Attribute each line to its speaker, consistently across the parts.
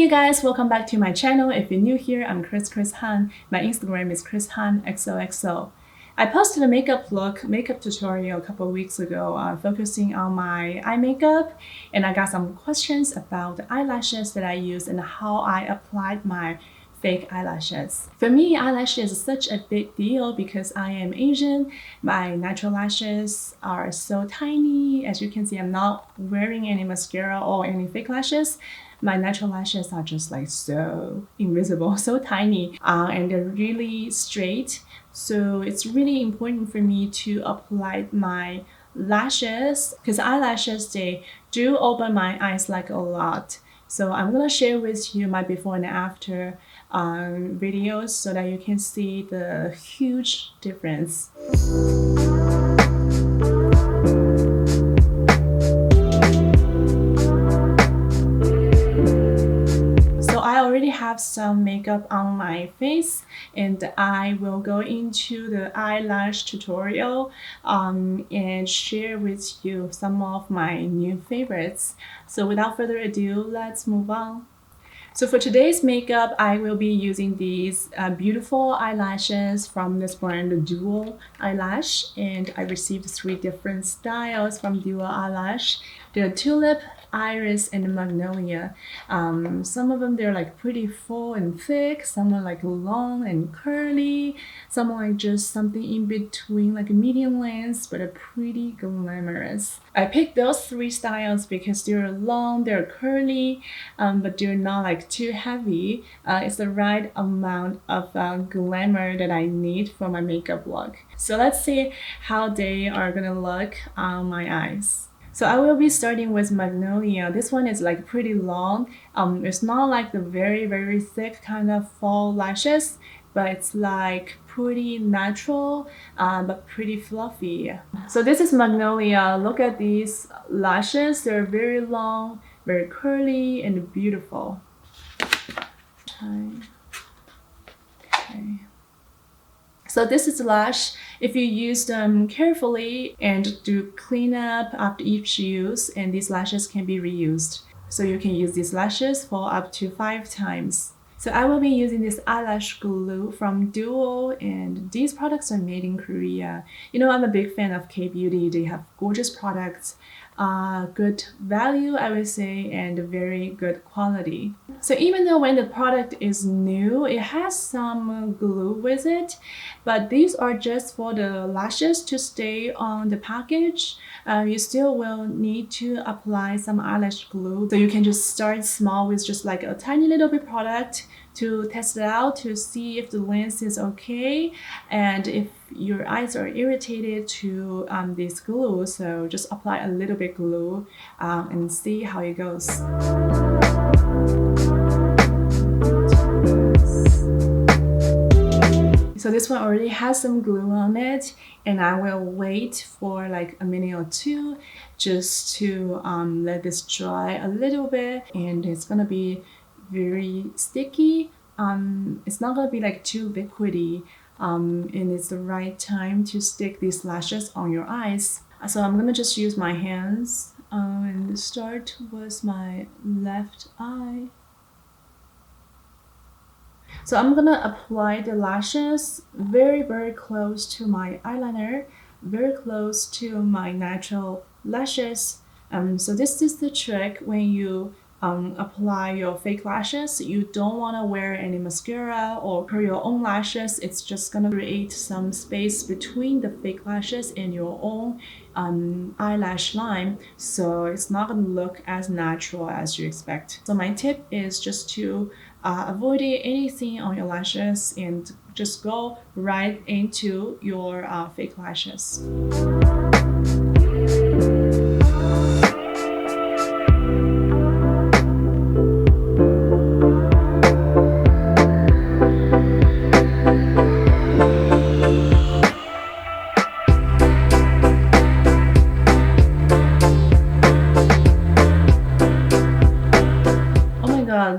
Speaker 1: Hey guys, welcome back to my channel. If you're new here, I'm Chris Han. My Instagram is ChrisHanXoxo. I posted a makeup tutorial a couple of weeks ago focusing on my eye makeup, and I got some questions about the eyelashes that I use and how I applied my fake eyelashes. For me, eyelashes is such a big deal because I am Asian. My natural lashes are so tiny. As you can see, I'm not wearing any mascara or any fake lashes. My natural lashes are just like so invisible, so tiny, and they're really straight. So it's really important for me to apply my lashes because eyelashes, they do open my eyes like a lot. So I'm gonna share with you my before and after videos so that you can see the huge difference. I already have some makeup on my face, and I will go into the eyelash tutorial and share with you some of my new favorites. So without further ado, let's move on. So for today's makeup, I will be using these beautiful eyelashes from this brand Duo Eyelash, and I received 3 different styles from Duo Eyelash. They're Tulip, Iris, and Magnolia. Some of them, they're like pretty full and thick, some are like long and curly, some are like just something in between, like a medium length but are pretty glamorous. I picked those 3 styles because they're long, they're curly, but they're not like too heavy. It's the right amount of glamour that I need for my makeup look. So let's see how they are gonna look on my eyes. So I will be starting with Magnolia. This one is like pretty long. It's not like the very thick kind of faux lashes, but it's like pretty natural, but pretty fluffy. So this is Magnolia. Look at these lashes. They're very long, very curly, and beautiful. Okay. So this is the lash. If you use them carefully and do clean up after each use, and these lashes can be reused. So you can use these lashes for up to 5 times. So I will be using this eyelash glue from Duo, and these products are made in Korea. You know, I'm a big fan of K-beauty. They have gorgeous products, good value, I would say, and very good quality. So even though when the product is new, it has some glue with it, but these are just for the lashes to stay on the package. You still will need to apply some eyelash glue. So you can just start small with just like a tiny little bit product to test it out to see if the lens is okay and if your eyes are irritated to this glue. So just apply a little bit glue and see how it goes. So this one already has some glue on it, and I will wait for like a minute or 2 just to let this dry a little bit, and it's gonna be very sticky. It's not gonna be like too liquidy, and it's the right time to stick these lashes on your eyes. So I'm gonna just use my hands and start with my left eye. So I'm gonna apply the lashes very close to my eyeliner, very close to my natural lashes. So this is the trick when you apply your fake lashes. You don't want to wear any mascara or curl your own lashes. It's just gonna create some space between the fake lashes and your own eyelash line, so it's not gonna look as natural as you expect. So my tip is just to avoid anything on your lashes and just go right into your fake lashes.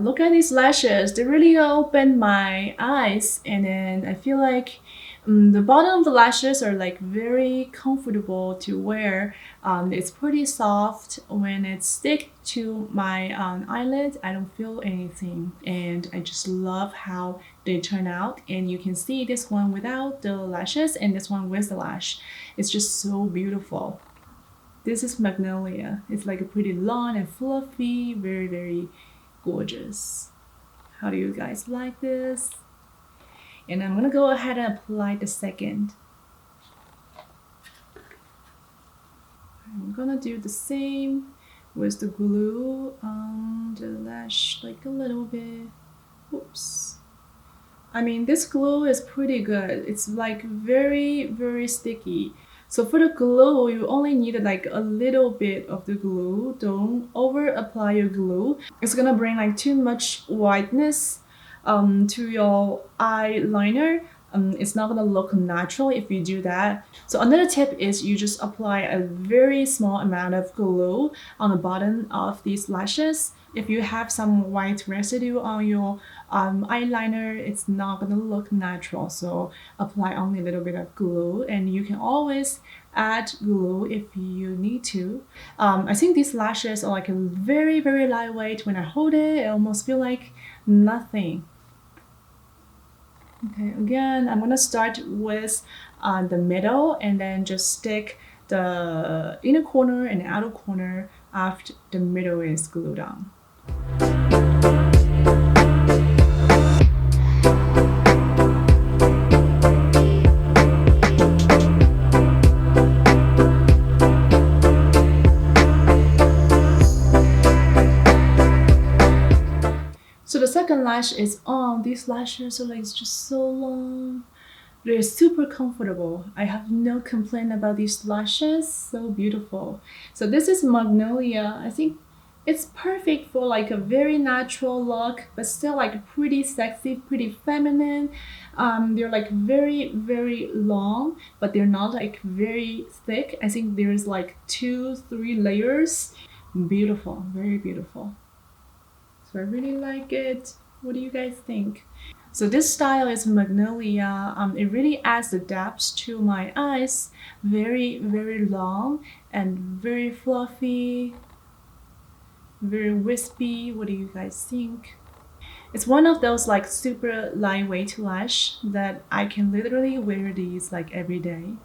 Speaker 1: Look at these lashes. They really opened my eyes, and then I feel like The bottom of the lashes are like very comfortable to wear. It's pretty soft. When it sticks to my eyelid, I don't feel anything, and I just love how they turn out. And you can see this one without the lashes and this one with the lash. It's just so beautiful. This is Magnolia. It's like a pretty long and fluffy, very, very gorgeous. How do you guys like this? And I'm gonna go ahead and apply the second. I'm gonna do the same with the glue on the lash, like a little bit. Oops. I mean, this glue is pretty good. It's like very, very sticky. So for the glue, you only need like a little bit of the glue. Don't over apply your glue. It's gonna bring like too much whiteness to your eyeliner. It's not gonna look natural if you do that. So another tip is you just apply a very small amount of glue on the bottom of these lashes. If you have some white residue on your eyeliner, it's not gonna look natural. So apply only a little bit of glue, and you can always add glue if you need to. I think these lashes are like a very, very lightweight. When I hold it, I almost feel like nothing. Okay, again, I'm gonna start with the middle and then just stick the inner corner and outer corner after the middle is glued on. So the second lash is on. These lashes are like just so long. They're super comfortable. I have no complaint about these lashes. So beautiful. So this is Magnolia. I think it's perfect for like a very natural look, but still like pretty sexy, pretty feminine. They're like very, very long, but they're not like very thick. I think there's like 2-3 layers. Beautiful, very beautiful. So I really like it. What do you guys think? So this style is Magnolia. It really adds the depth to my eyes. Very, very long and very fluffy, very wispy. What do you guys think? It's one of those like super lightweight lash that I can literally wear these like every day.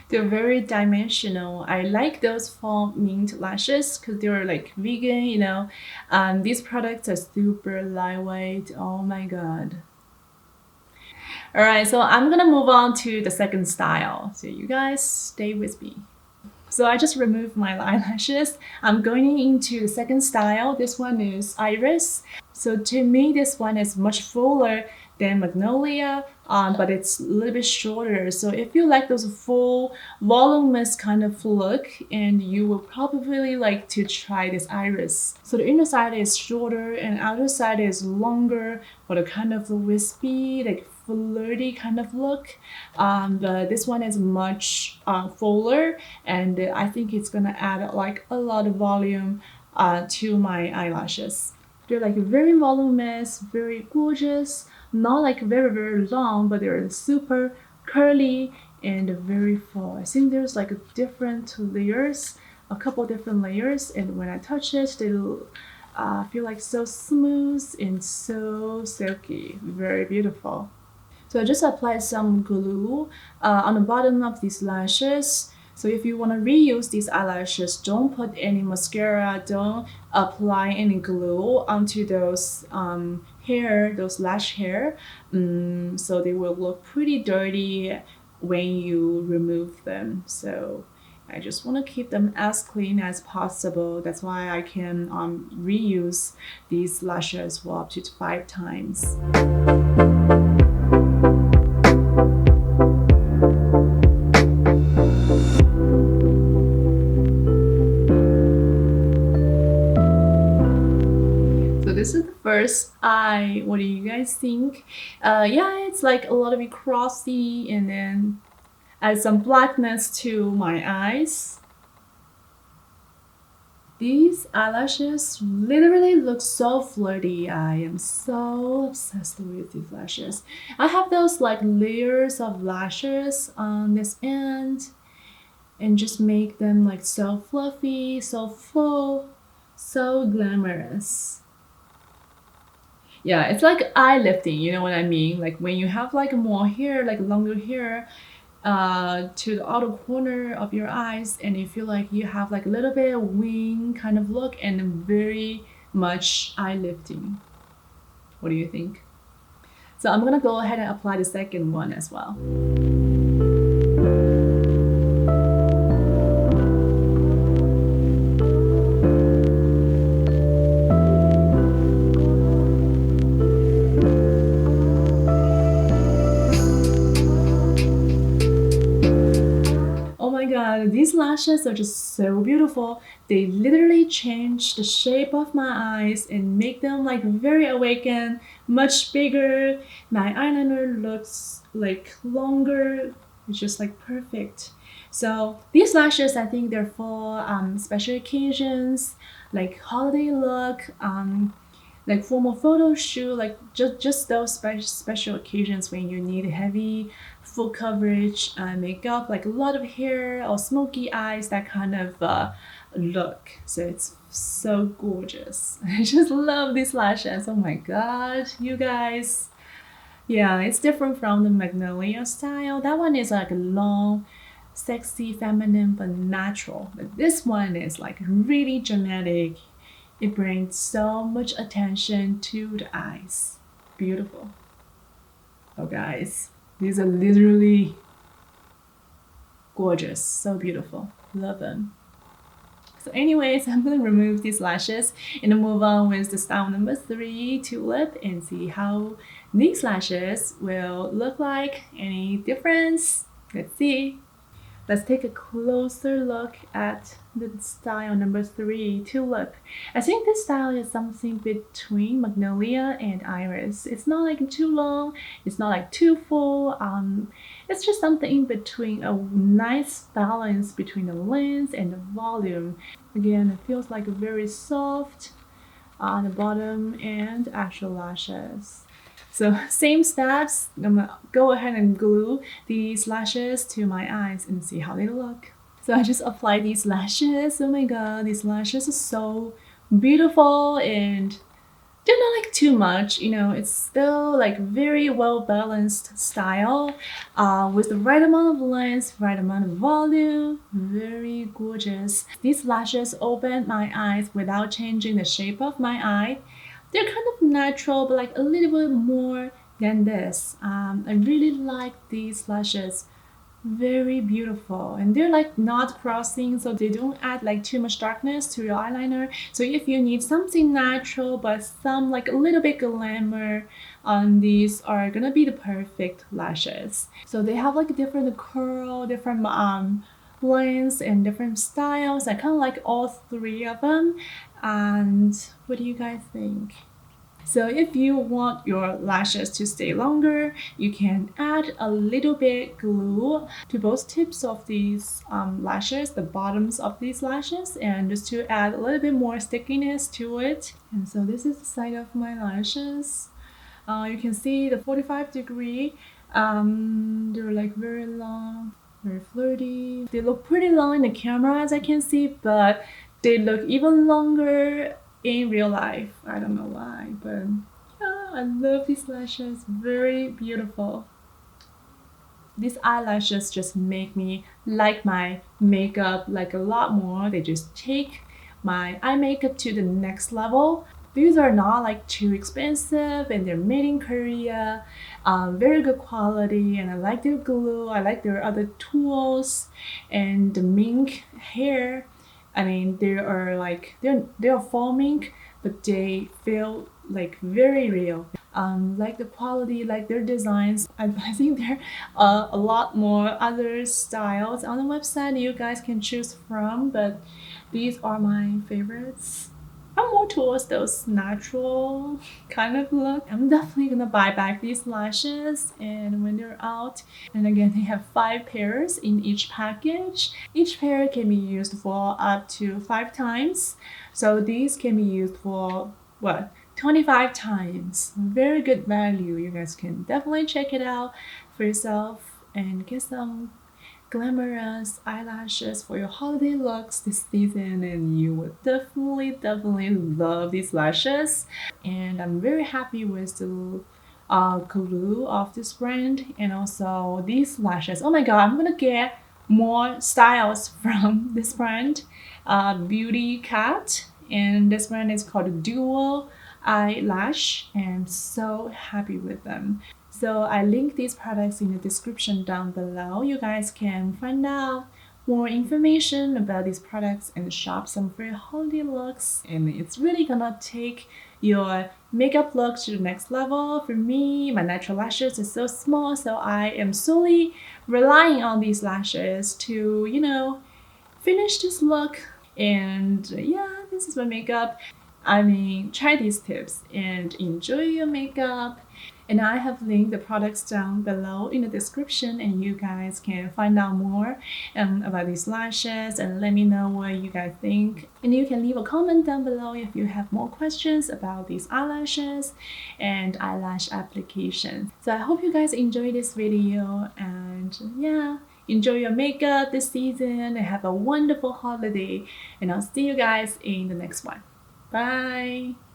Speaker 1: They're very dimensional. I like those Faux Mink lashes because they're like vegan, you know. These products are super lightweight. Oh my god. Alright, so I'm gonna move on to the second style. So you guys stay with me. So I just removed my eyelashes. I'm going into the second style. This one is Iris. So to me, this one is much fuller than Magnolia, but it's a little bit shorter. So if you like those full, voluminous kind of look, and you will probably like to try this Iris. So the inner side is shorter and outer side is longer for the kind of wispy, like flirty kind of look. But this one is much fuller, and I think it's gonna add like a lot of volume to my eyelashes. They're like very voluminous, very gorgeous, not like very, very long, but they're super curly and very full. I think there's like different layers, a couple different layers, and when I touch it, they'll feel like so smooth and so silky. Very beautiful. So I just applied some glue on the bottom of these lashes. So if you want to reuse these eyelashes, don't put any mascara, don't apply any glue onto those hair, those lash hair. So they will look pretty dirty when you remove them. So I just want to keep them as clean as possible. That's why I can reuse these lashes for up to 5 times. This is the first eye. What do you guys think? Yeah, it's like a little bit crossy and then add some blackness to my eyes. These eyelashes literally look so flirty. I am so obsessed with these lashes. I have those like layers of lashes on this end and just make them like so fluffy, so full, so glamorous. Yeah, it's like eye lifting, you know what I mean? Like when you have like more hair, like longer hair, to the outer corner of your eyes, and you feel like you have like a little bit of wing kind of look and very much eye lifting. What do you think? So I'm gonna go ahead and apply the second one as well. Oh my god, these lashes are just so beautiful. They literally change the shape of my eyes and make them like very awakened, much bigger. My eyeliner looks like longer. It's just like perfect. So these lashes, I think they're for special occasions, like holiday look, like formal photo shoot, like just those special occasions when you need heavy full coverage makeup, like a lot of hair or smoky eyes, that kind of look. So it's so gorgeous. I just love these lashes. Oh my god, you guys. Yeah, it's different from the Magnolia style. That one is like long, sexy, feminine, but natural. But this one is like really dramatic. It brings so much attention to the eyes. Beautiful. Oh, guys, these are literally gorgeous. So beautiful. Love them. So anyways, I'm gonna remove these lashes and move on with the style number 3, Tulip, and see how these lashes will look like. Any difference? Let's see. Let's take a closer look at the style number 3, Tulip. I think this style is something between Magnolia and Iris. It's not like too long, it's not like too full. It's just something in between, a nice balance between the length and the volume. Again, it feels like very soft on the bottom and actual lashes. So same steps, I'm gonna go ahead and glue these lashes to my eyes and see how they look. So I just applied these lashes. Oh my god, these lashes are so beautiful and they're not like too much, you know, it's still like very well balanced style with the right amount of length, right amount of volume, very gorgeous. These lashes open my eyes without changing the shape of my eye. They're kind of natural, but like a little bit more than this. I really like these lashes. Very beautiful, and they're like not crossing, so they don't add like too much darkness to your eyeliner. So if you need something natural but some like a little bit glamour, these are gonna be the perfect lashes. So they have like different curl, different lengths and different styles. I kind of like all 3 of them. And what do you guys think? So if you want your lashes to stay longer, you can add a little bit glue to both tips of these lashes, the bottoms of these lashes, and just to add a little bit more stickiness to it. And so this is the side of my lashes. You can see the 45-degree. They're like very long, very flirty. They look pretty long in the camera as I can see, but they look even longer in real life. I don't know why, but yeah, I love these lashes. Very beautiful. These eyelashes just make me like my makeup like a lot more. They just take my eye makeup to the next level. These are not like too expensive and they're made in Korea. Very good quality, and I like their glue. I like their other tools and the Mink hair. I mean, they are like they're foaming, but they feel like very real. Like the quality, like their designs. I think there are a lot more other styles on the website you guys can choose from, but these are my favorites. I'm more towards those natural kind of look, I'm definitely gonna buy back these lashes and when they're out. And again, they have 5 pairs in each package. Each pair can be used for up to 5 times. So these can be used for what? 25 times. Very good value. You guys can definitely check it out for yourself and get some glamorous eyelashes for your holiday looks this season, and you would definitely love these lashes. And I'm very happy with the glue of this brand and also these lashes. Oh my god, I'm gonna get more styles from this brand, Beauty Cat, and this brand is called Dual Eyelash, and I'm so happy with them. So I link these products in the description down below. You guys can find out more information about these products and shop some for your holiday looks. And it's really gonna take your makeup look to the next level. For me, my natural lashes is so small, so I am solely relying on these lashes to, you know, finish this look. And yeah, this is my makeup. I mean, try these tips and enjoy your makeup. And I have linked the products down below in the description, and you guys can find out more about these lashes and let me know what you guys think. And you can leave a comment down below if you have more questions about these eyelashes and eyelash application. So I hope you guys enjoyed this video, and yeah, enjoy your makeup this season and have a wonderful holiday. And I'll see you guys in the next one. Bye!